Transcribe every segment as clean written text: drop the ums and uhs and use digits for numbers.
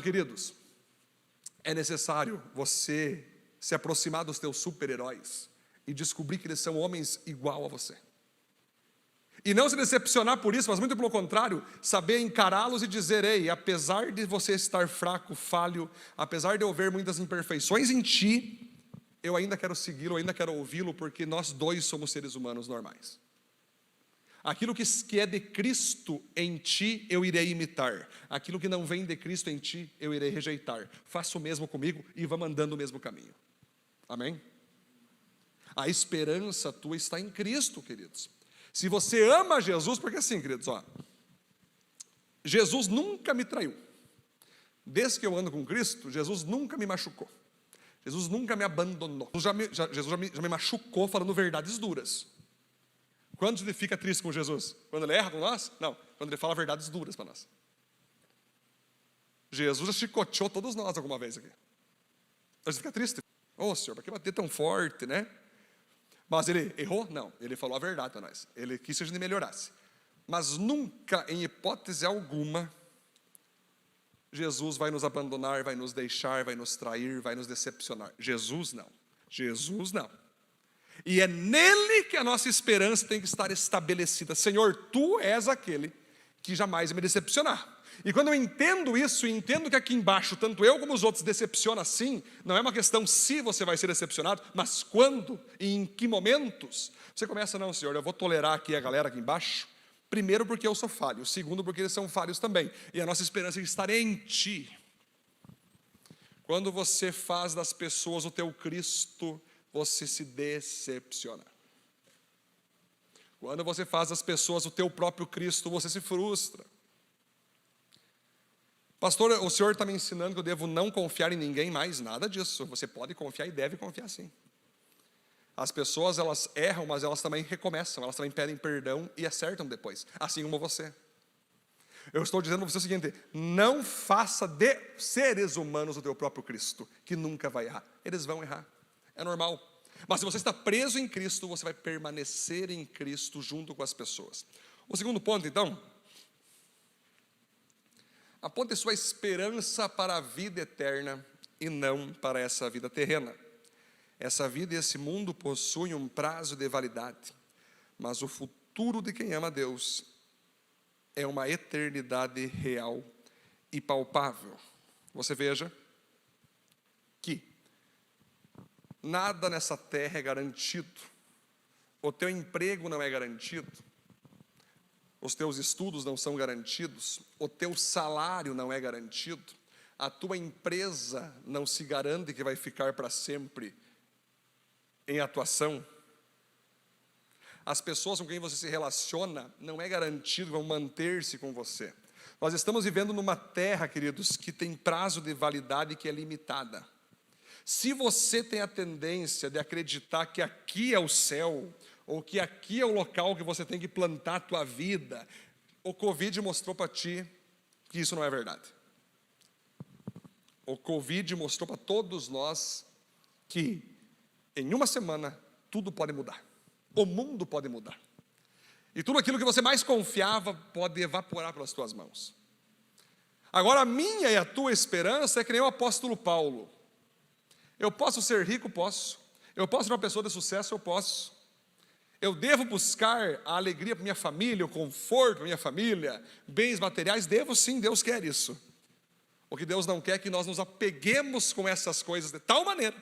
queridos, é necessário você se aproximar dos teus super-heróis e descobrir que eles são homens igual a você. E não se decepcionar por isso, mas muito pelo contrário, saber encará-los e dizer: ei, apesar de você estar fraco, falho, apesar de eu ver muitas imperfeições em ti, eu ainda quero segui-lo, eu ainda quero ouvi-lo, porque nós dois somos seres humanos normais. Aquilo que é de Cristo em ti, eu irei imitar. Aquilo que não vem de Cristo em ti, eu irei rejeitar. Faça o mesmo comigo e vamos andando o mesmo caminho. Amém? A esperança tua está em Cristo, queridos. Se você ama Jesus, porque assim, queridos, Jesus nunca me traiu. Desde que eu ando com Cristo, Jesus nunca me machucou. Jesus nunca me abandonou. Jesus já me machucou falando verdades duras. Quando ele fica triste com Jesus? Quando ele erra com nós? Não, quando ele fala verdades duras para nós. Jesus já chicoteou todos nós alguma vez aqui. A gente fica triste. Senhor, para que bater tão forte, né? Mas ele errou? Não, ele falou a verdade para nós. Ele quis que a gente melhorasse. Mas nunca, em hipótese alguma, Jesus vai nos abandonar, vai nos deixar, vai nos trair, vai nos decepcionar. Jesus não. Jesus não. E é nele que a nossa esperança tem que estar estabelecida. Senhor, tu és aquele que jamais me decepcionar. E quando eu entendo isso, e entendo que aqui embaixo, tanto eu como os outros decepciona sim, não é uma questão se você vai ser decepcionado, mas quando e em que momentos, você começa: não, Senhor, eu vou tolerar aqui a galera aqui embaixo, primeiro porque eu sou falho, segundo porque eles são falhos também, e a nossa esperança é estar em ti. Quando você faz das pessoas o teu Cristo, você se decepciona. Quando você faz das pessoas o teu próprio Cristo, você se frustra. Pastor, o senhor está me ensinando que eu devo não confiar em ninguém mais? Nada disso, você pode confiar e deve confiar sim. As pessoas, elas erram, mas elas também recomeçam, elas também pedem perdão e acertam depois, assim como você. Eu estou dizendo para você o seguinte: não faça de seres humanos o teu próprio Cristo, que nunca vai errar. Eles vão errar, é normal. Mas se você está preso em Cristo, você vai permanecer em Cristo junto com as pessoas. O segundo ponto, então: aponte sua esperança para a vida eterna e não para essa vida terrena. Essa vida e esse mundo possuem um prazo de validade, mas o futuro de quem ama Deus é uma eternidade real e palpável. Você veja que nada nessa terra é garantido. O teu emprego não é garantido. Os teus estudos não são garantidos. O teu salário não é garantido. A tua empresa não se garante que vai ficar para sempre em atuação. As pessoas com quem você se relaciona não é garantido que vão manter-se com você. Nós estamos vivendo numa terra, queridos, que tem prazo de validade que é limitada. Se você tem a tendência de acreditar que aqui é o céu, ou que aqui é o local que você tem que plantar a tua vida, o Covid mostrou para ti que isso não é verdade. O Covid mostrou para todos nós que em uma semana tudo pode mudar. O mundo pode mudar. E tudo aquilo que você mais confiava pode evaporar pelas tuas mãos. Agora a minha e a tua esperança é que nem o apóstolo Paulo. Eu posso ser rico? Posso. Eu posso ser uma pessoa de sucesso? Eu posso. Eu devo buscar a alegria para minha família, o conforto para minha família, bens materiais? Devo sim, Deus quer isso. O que Deus não quer é que nós nos apeguemos com essas coisas de tal maneira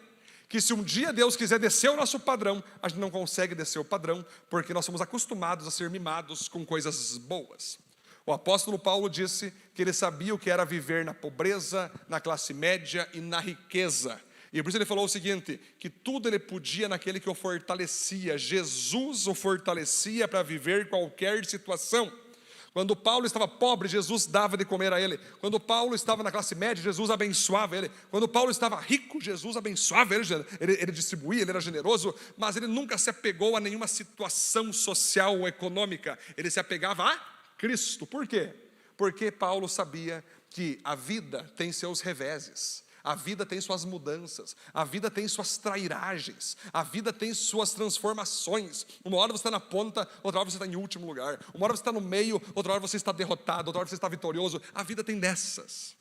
que se um dia Deus quiser descer o nosso padrão, a gente não consegue descer o padrão, porque nós somos acostumados a ser mimados com coisas boas. O apóstolo Paulo disse que ele sabia o que era viver na pobreza, na classe média e na riqueza. E por isso ele falou o seguinte, que tudo ele podia naquele que o fortalecia. Jesus o fortalecia para viver qualquer situação. Quando Paulo estava pobre, Jesus dava de comer a ele. Quando Paulo estava na classe média, Jesus abençoava ele. Quando Paulo estava rico, Jesus abençoava ele. Ele distribuía, ele era generoso, mas ele nunca se apegou a nenhuma situação social ou econômica. Ele se apegava a Cristo. Por quê? Porque Paulo sabia que a vida tem seus reveses. A vida tem suas mudanças, a vida tem suas trairagens, a vida tem suas transformações. Uma hora você está na ponta, outra hora você está em último lugar. Uma hora você está no meio, outra hora você está derrotado, outra hora você está vitorioso. A vida tem dessas.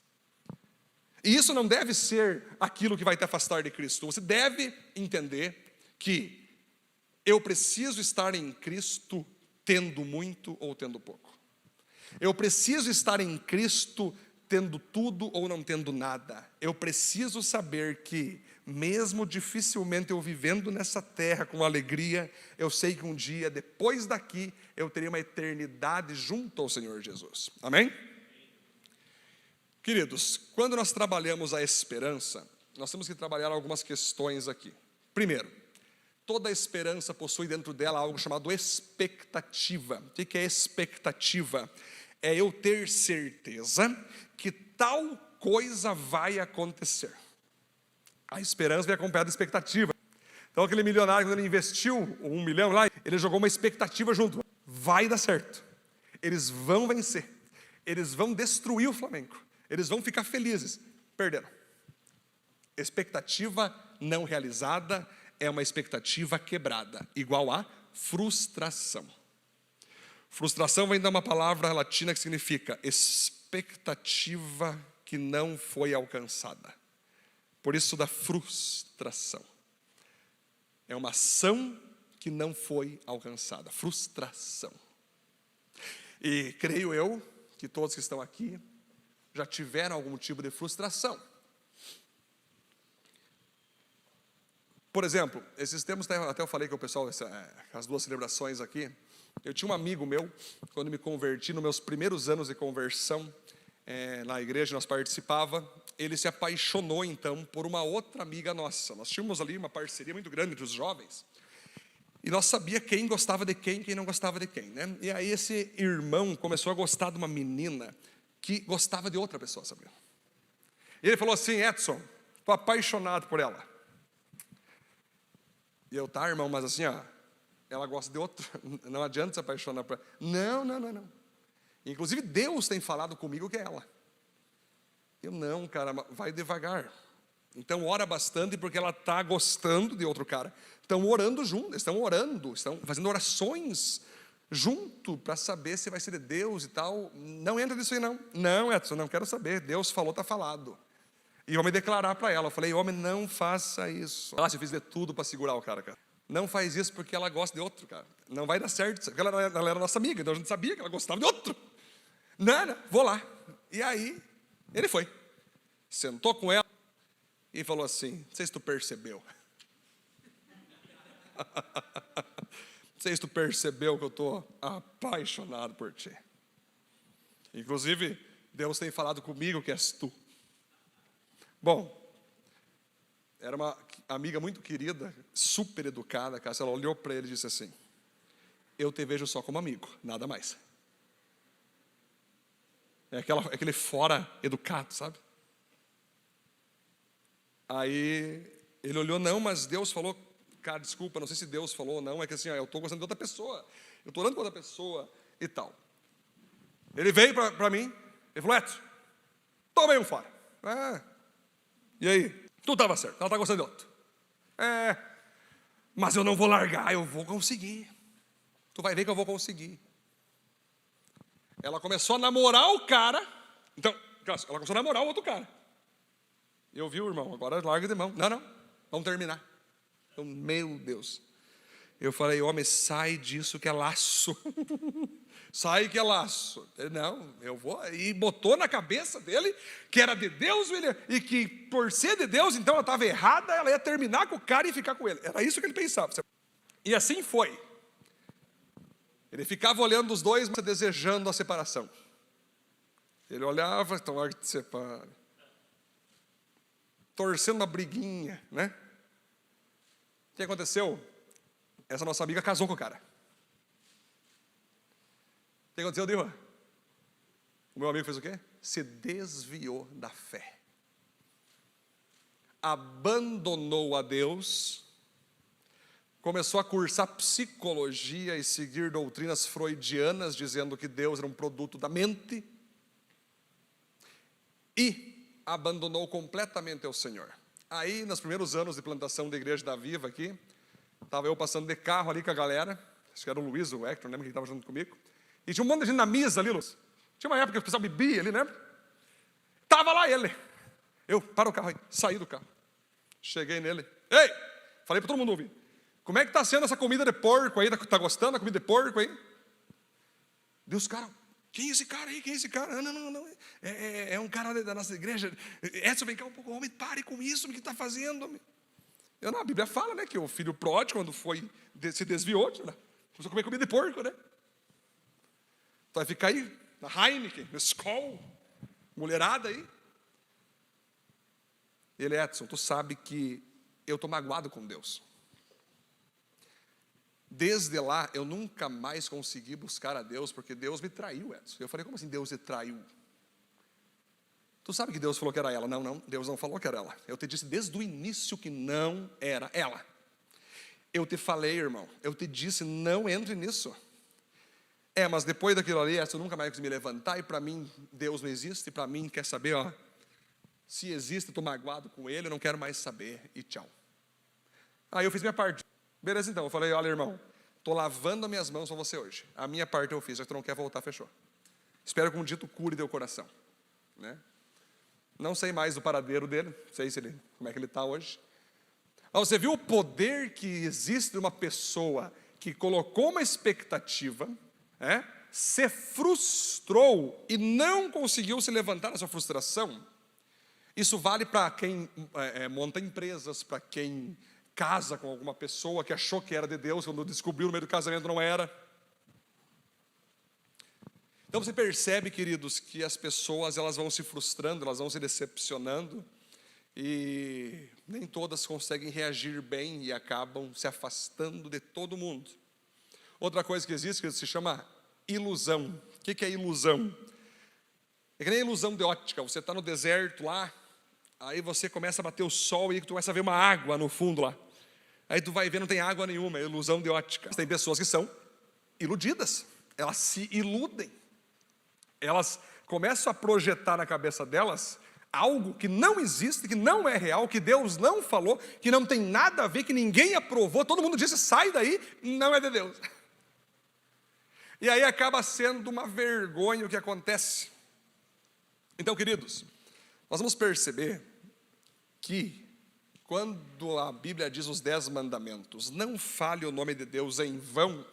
E isso não deve ser aquilo que vai te afastar de Cristo. Você deve entender que eu preciso estar em Cristo tendo muito ou tendo pouco. Eu preciso estar em Cristo tendo tudo ou não tendo nada. Eu preciso saber que, mesmo dificilmente eu vivendo nessa terra com alegria, eu sei que um dia, depois daqui, eu terei uma eternidade junto ao Senhor Jesus. Amém? Queridos, quando nós trabalhamos a esperança, nós temos que trabalhar algumas questões aqui. Primeiro, toda esperança possui dentro dela algo chamado expectativa. O que é expectativa? É eu ter certeza que tal coisa vai acontecer. A esperança vem acompanhada da expectativa. Então aquele milionário, quando ele investiu 1 milhão lá, ele jogou uma expectativa junto. Vai dar certo. Eles vão vencer. Eles vão destruir o Flamengo. Eles vão ficar felizes. Perderam. Expectativa não realizada é uma expectativa quebrada, igual a frustração. Frustração vem de uma palavra latina que significa expectativa que não foi alcançada. Por isso da frustração. É uma ação que não foi alcançada. Frustração. E creio eu que todos que estão aqui já tiveram algum tipo de frustração. Por exemplo, esses tempos, até eu falei com o pessoal, as 2 celebrações aqui, eu tinha um amigo meu, quando me converti, nos meus primeiros anos de conversão, na igreja nós participava, ele se apaixonou então por uma outra amiga nossa. Nós tínhamos ali uma parceria muito grande entre os jovens, e nós sabia quem gostava de quem não gostava de quem, né? E aí esse irmão começou a gostar de uma menina que gostava de outra pessoa, sabia? E ele falou assim: Edson, estou apaixonado por ela. E eu, tá, irmão, mas assim, ó, ela gosta de outro, não adianta se apaixonar por ela. Não. Inclusive Deus tem falado comigo que é ela. Eu, não, cara, vai devagar. Então ora bastante, porque ela está gostando de outro cara. Estão orando juntos, estão fazendo orações junto para saber se vai ser de Deus e tal. Não entra nisso aí não. Não, Edson, não quero saber. Deus falou, está falado. E eu me declarar para ela. Eu falei: homem, não faça isso. Eu fiz de tudo para segurar o cara. Não faz isso porque ela gosta de outro, cara. Não vai dar certo. Porque ela era nossa amiga, então a gente sabia que ela gostava de outro. Não, vou lá. E aí, ele foi. Sentou com ela e falou assim: não sei se tu percebeu. Não sei se tu percebeu que eu estou apaixonado por ti. Inclusive, Deus tem falado comigo que és tu. Bom, era uma amiga muito querida, super educada, cara. Ela olhou para ele e disse assim: eu te vejo só como amigo, nada mais. É aquele fora educado, sabe? Aí ele olhou: não, mas Deus falou. Cara, desculpa, não sei se Deus falou ou não. É que assim, eu estou gostando de outra pessoa. Eu estou orando com outra pessoa e tal. Ele veio para mim, ele falou: Edson, toma aí um fora. E aí? Tu estava certo, ela está gostando de outro. Mas eu não vou largar, eu vou conseguir. Tu vai ver que eu vou conseguir. Ela começou a namorar o cara. Então, ela começou a namorar o outro cara. Eu vi o irmão, agora larga de mão. Não, vamos terminar. Então, meu Deus. Eu falei: homem, sai disso que é laço. Sai que é laço. Ele: não, eu vou. E botou na cabeça dele que era de Deus, e que por ser de Deus, então ela estava errada, ela ia terminar com o cara e ficar com ele. Era isso que ele pensava. E assim foi. Ele ficava olhando os dois, mas desejando a separação. Ele olhava: então hora que te separa. Torcendo uma briguinha, né? O que aconteceu? Essa nossa amiga casou com o cara. O que aconteceu, Dilma? O meu amigo fez o quê? Se desviou da fé. Abandonou a Deus. Começou a cursar psicologia e seguir doutrinas freudianas, dizendo que Deus era um produto da mente. E abandonou completamente o Senhor. Aí, nos primeiros anos de plantação da Igreja da Viva aqui, estava eu passando de carro ali com a galera. Acho que era o Luiz, o Hector, lembra que estava junto comigo? E tinha um monte de gente na mesa ali, Luz. Tinha uma época que o pessoal bebia ali, lembra? Estava lá ele. Eu, para o carro aí, saí do carro. Cheguei nele. Ei! Falei para todo mundo ouvir. Como é que está sendo essa comida de porco aí? Está gostando da comida de porco aí? Deus, cara, quem é esse cara aí? Quem é esse cara? Não. É um cara da nossa igreja. Edson, vem cá um pouco, homem, pare com isso, o que está fazendo? Homem? A Bíblia fala, né, que o filho pródigo, quando se desviou, né, começou a comer comida de porco, né? Então vai ficar aí, na Heineken, na Skol, mulherada aí. Ele, Edson, tu sabe que eu estou magoado com Deus. Desde lá, eu nunca mais consegui buscar a Deus, porque Deus me traiu, Edson. Eu falei, como assim Deus te traiu? Tu sabe que Deus falou que era ela? Não, Deus não falou que era ela. Eu te disse desde o início que não era ela. Eu te falei, irmão, eu te disse, não entre nisso. Mas depois daquilo ali, eu nunca mais consegui me levantar, e para mim, Deus não existe, e para mim, quer saber, ó, se existe, estou magoado com ele, eu não quero mais saber, e tchau. Aí eu fiz minha parte. Beleza, então, eu falei, olha, irmão, estou lavando as minhas mãos para você hoje. A minha parte eu fiz, já que tu não quer voltar, fechou. Espero que um dia tu cure teu coração, né? Não sei mais do paradeiro dele, não sei como é que ele está hoje. Mas você viu o poder que existe de uma pessoa que colocou uma expectativa, se frustrou e não conseguiu se levantar dessa frustração? Isso vale para quem monta empresas, para quem casa com alguma pessoa que achou que era de Deus, quando descobriu no meio do casamento não era. Então você percebe, queridos, que as pessoas elas vão se frustrando, elas vão se decepcionando, e nem todas conseguem reagir bem e acabam se afastando de todo mundo. Outra coisa que existe, que se chama ilusão. O que é ilusão? É que nem ilusão de ótica. Você está no deserto lá, aí você começa a bater o sol e tu começa a ver uma água no fundo lá. Aí tu vai ver, não tem água nenhuma, é ilusão de ótica. Tem pessoas que são iludidas, elas se iludem. Elas começam a projetar na cabeça delas algo que não existe, que não é real, que Deus não falou, que não tem nada a ver, que ninguém aprovou, todo mundo disse, sai daí, não é de Deus. E aí acaba sendo uma vergonha o que acontece. Então, queridos, nós vamos perceber que quando a Bíblia diz os 10 mandamentos, não fale o nome de Deus em vão,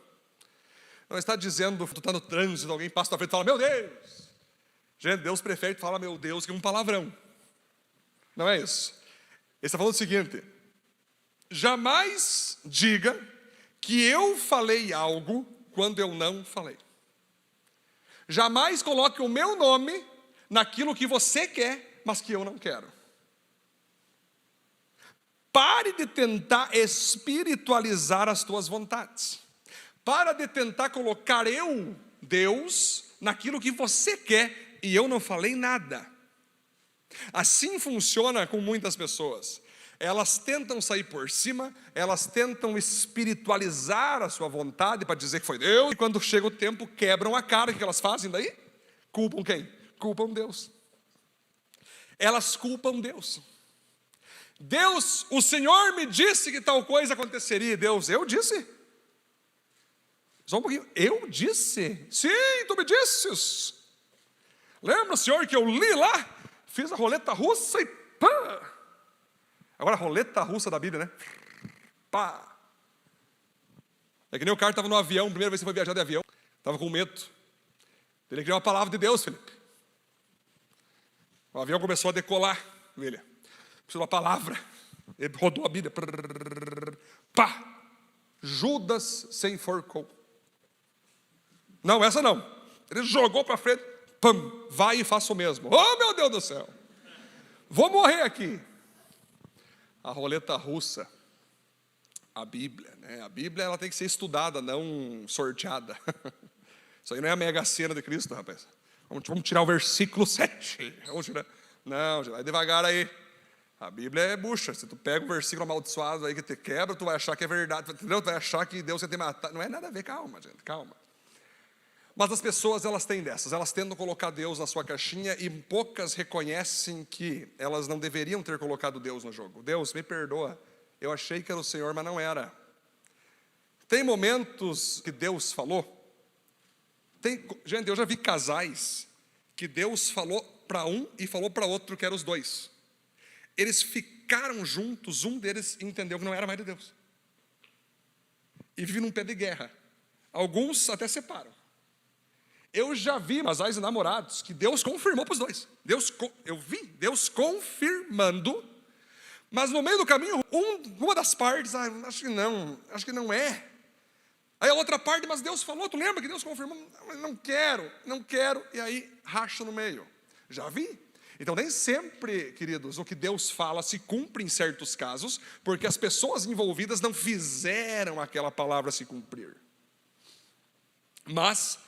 não está dizendo, tu está no trânsito, alguém passa na frente e fala, meu Deus. Gente, Deus prefere falar meu Deus que um palavrão. Não é isso. Ele está falando o seguinte, jamais diga que eu falei algo quando eu não falei. Jamais coloque o meu nome naquilo que você quer, mas que eu não quero. Pare de tentar espiritualizar as tuas vontades. Para de tentar colocar eu, Deus, naquilo que você quer, e eu não falei nada. Assim funciona com muitas pessoas. Elas tentam sair por cima, elas tentam espiritualizar a sua vontade para dizer que foi Deus, e quando chega o tempo quebram a cara. O que elas fazem daí? Culpam quem? Culpam Deus. Elas culpam Deus. Deus, o Senhor me disse que tal coisa aconteceria. Deus, eu disse? Só um pouquinho, eu disse? Sim, tu me disses. Lembra, Senhor, que eu li lá? Fiz a roleta russa e pá. Agora a roleta russa da Bíblia, né? Pá. É que nem o cara estava no avião, primeira vez que foi viajar de avião, estava com medo. Ele queria uma palavra de Deus, Felipe. O avião começou a decolar, William. Precisou uma palavra. Ele rodou a Bíblia. Pá. Judas se enforcou. Não, essa não. Ele jogou para frente. Pam, vai e faça o mesmo. Oh, meu Deus do céu. Vou morrer aqui. A roleta russa, a Bíblia, né? A Bíblia ela tem que ser estudada, não sorteada. Isso aí não é a mega sena de Cristo, rapaz. Vamos tirar o versículo 7. Vamos tirar. Não, vai devagar aí. A Bíblia é bucha. Se tu pega um versículo amaldiçoado aí que te quebra, tu vai achar que é verdade, entendeu? Tu vai achar que Deus vai te matar. Não é nada a ver, calma, gente, calma. Mas as pessoas, elas têm dessas, elas tentam colocar Deus na sua caixinha e poucas reconhecem que elas não deveriam ter colocado Deus no jogo. Deus, me perdoa, eu achei que era o Senhor, mas não era. Tem momentos que Deus falou. Gente, eu já vi casais que Deus falou para um e falou para outro que eram os dois. eles ficaram juntos, um deles entendeu que não era mais de Deus. E vive num pé de guerra. Alguns até separam. Eu já vi casais e namorados que Deus confirmou para os dois. Eu vi Deus confirmando, mas no meio do caminho, uma das partes, acho que não é. Aí a outra parte, mas Deus falou, tu lembra que Deus confirmou? Não quero, e aí racha no meio. Já vi. Então nem sempre, queridos, o que Deus fala se cumpre em certos casos, porque as pessoas envolvidas não fizeram aquela palavra se cumprir. Mas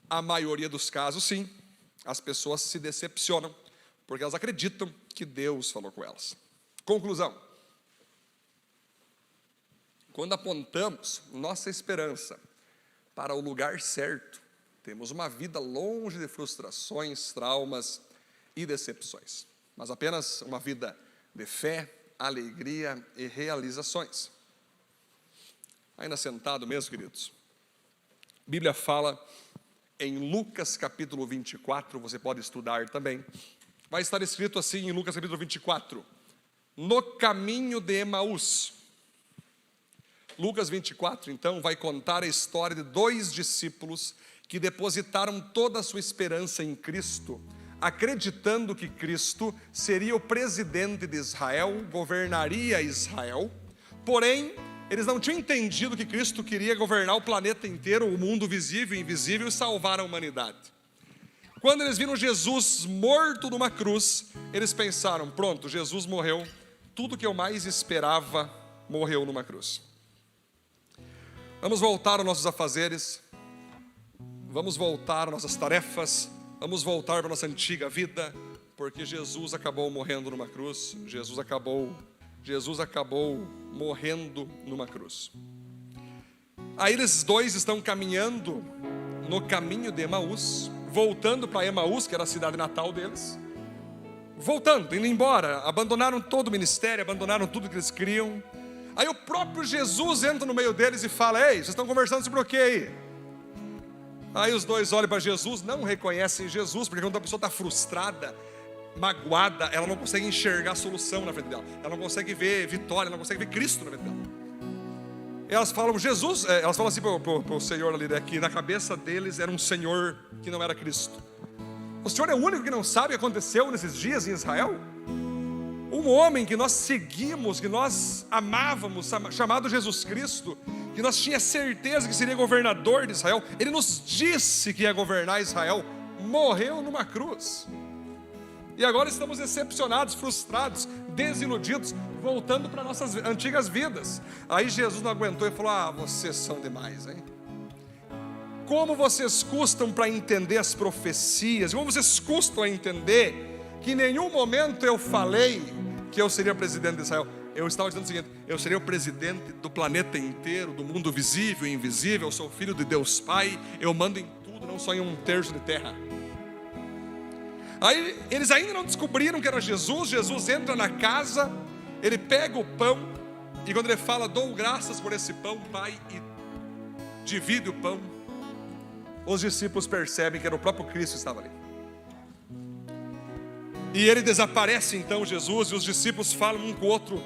a maioria dos casos, sim, as pessoas se decepcionam, porque elas acreditam que Deus falou com elas. Conclusão: quando apontamos nossa esperança para o lugar certo, temos uma vida longe de frustrações, traumas e decepções, mas apenas uma vida de fé, alegria e realizações. Ainda sentado mesmo, queridos, a Bíblia fala em Lucas capítulo 24, você pode estudar também, vai estar escrito assim em Lucas capítulo 24, no caminho de Emaús. Lucas 24, então, vai contar a história de 2 discípulos que depositaram toda a sua esperança em Cristo, acreditando que Cristo seria o presidente de Israel, governaria Israel, porém, eles não tinham entendido que Cristo queria governar o planeta inteiro, o mundo visível e invisível, e salvar a humanidade. Quando eles viram Jesus morto numa cruz, eles pensaram, pronto, Jesus morreu, tudo que eu mais esperava morreu numa cruz. Vamos voltar aos nossos afazeres, vamos voltar às nossas tarefas, vamos voltar para a nossa antiga vida, porque Jesus acabou morrendo numa cruz, Jesus acabou morrendo numa cruz. Aí eles dois estão caminhando no caminho de Emaús, voltando para Emaús, que era a cidade natal deles, voltando, indo embora, abandonaram todo o ministério, abandonaram tudo que eles criam. Aí o próprio Jesus entra no meio deles e fala, ei, vocês estão conversando sobre o que aí? Aí os dois olham para Jesus, não reconhecem Jesus, porque quando a pessoa está frustrada, magoada, ela não consegue enxergar a solução na frente dela, ela não consegue ver vitória, ela não consegue ver Cristo na frente dela. Elas falam, Jesus, elas falam assim para o Senhor ali, né, que na cabeça deles era um Senhor que não era Cristo. O Senhor é o único que não sabe o que aconteceu nesses dias em Israel? Um homem que nós seguimos, que nós amávamos, chamado Jesus Cristo, que nós tínhamos certeza que seria governador de Israel, ele nos disse que ia governar Israel, morreu numa cruz. E agora estamos decepcionados, frustrados, desiludidos, voltando para nossas antigas vidas. Aí Jesus não aguentou e falou, vocês são demais, hein? Como vocês custam para entender as profecias, como vocês custam a entender que em nenhum momento eu falei que eu seria presidente de Israel. Eu estava dizendo o seguinte, eu seria o presidente do planeta inteiro, do mundo visível e invisível, eu sou filho de Deus Pai, eu mando em tudo, não só em um terço de terra. Aí eles ainda não descobriram que era Jesus. Jesus entra na casa, ele pega o pão, e quando ele fala, dou graças por esse pão, Pai, e divide o pão, os discípulos percebem que era o próprio Cristo que estava ali. E ele desaparece então, Jesus, e os discípulos falam um com o outro,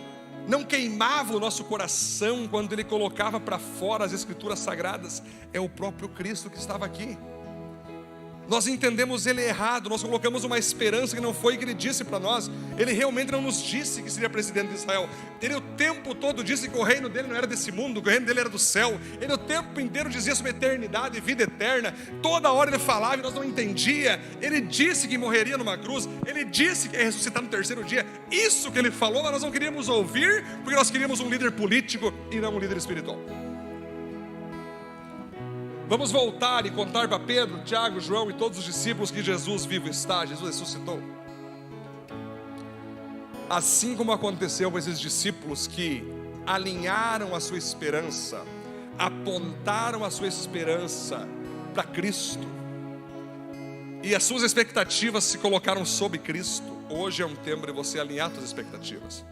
não queimava o nosso coração quando ele colocava para fora as escrituras sagradas? É o próprio Cristo que estava aqui. Nós entendemos ele errado, nós colocamos uma esperança que não foi o que ele disse para nós. Ele realmente não nos disse que seria presidente de Israel. Ele o tempo todo disse que o reino dele não era desse mundo, que o reino dele era do céu. Ele o tempo inteiro dizia sobre eternidade e vida eterna. Toda hora ele falava e nós não entendia. Ele disse que morreria numa cruz, ele disse que ia ressuscitar no terceiro dia. Isso que ele falou, mas nós não queríamos ouvir, porque nós queríamos um líder político e não um líder espiritual. Vamos voltar e contar para Pedro, Tiago, João e todos os discípulos que Jesus vivo está, Jesus ressuscitou. Assim como aconteceu com esses discípulos que alinharam a sua esperança, apontaram a sua esperança para Cristo, e as suas expectativas se colocaram sob Cristo. Hoje é um tempo de você alinhar suas expectativas.